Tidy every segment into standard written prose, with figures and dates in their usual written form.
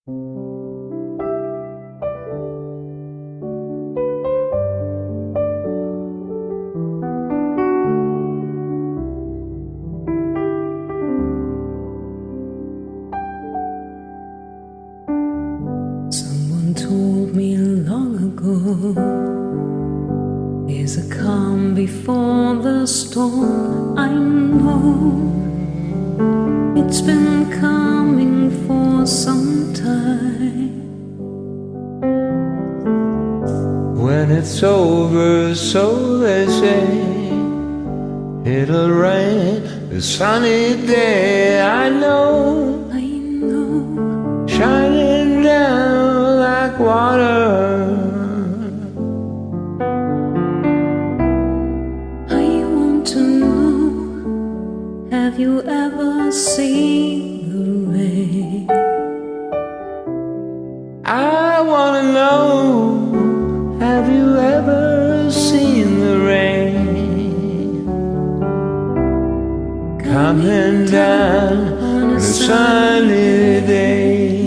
Someone told me long ago, there's a calm before the storm. I know it's been coming for some time. When it's over, so they say, it'll rain a sunny day. I know, shining down like water. I want to know, have you ever seen the rain? I wanna know, have you ever seen the rain coming down on a sunny day?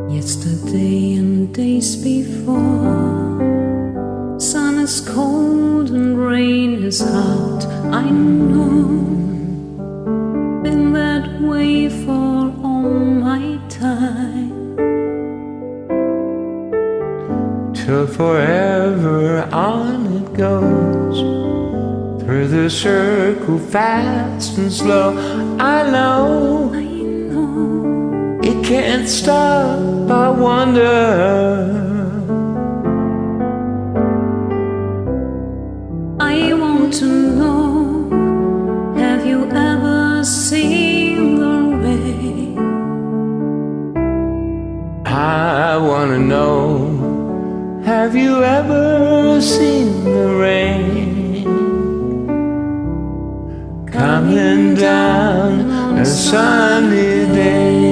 Yesterday and days before, sun is cold and rain is hot. I know, been that way for all my time. Till forever on it goes, through the circle fast and slow. I know, it can't stop, I wonder. I want to know, have you ever seen the rain? I wanna know, have you ever seen the rain coming down on a sunny day?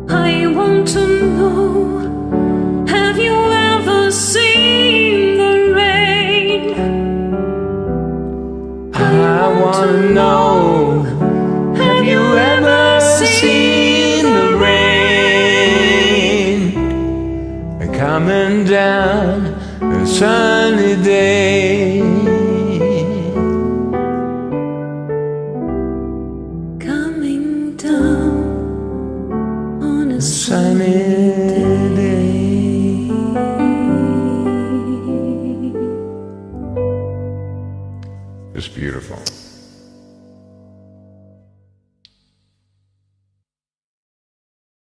I want to know, have you ever seen the rain? I wanna know, have you ever seen the rain coming down a sunny day? Coming down on a Sunny day. It's beautiful.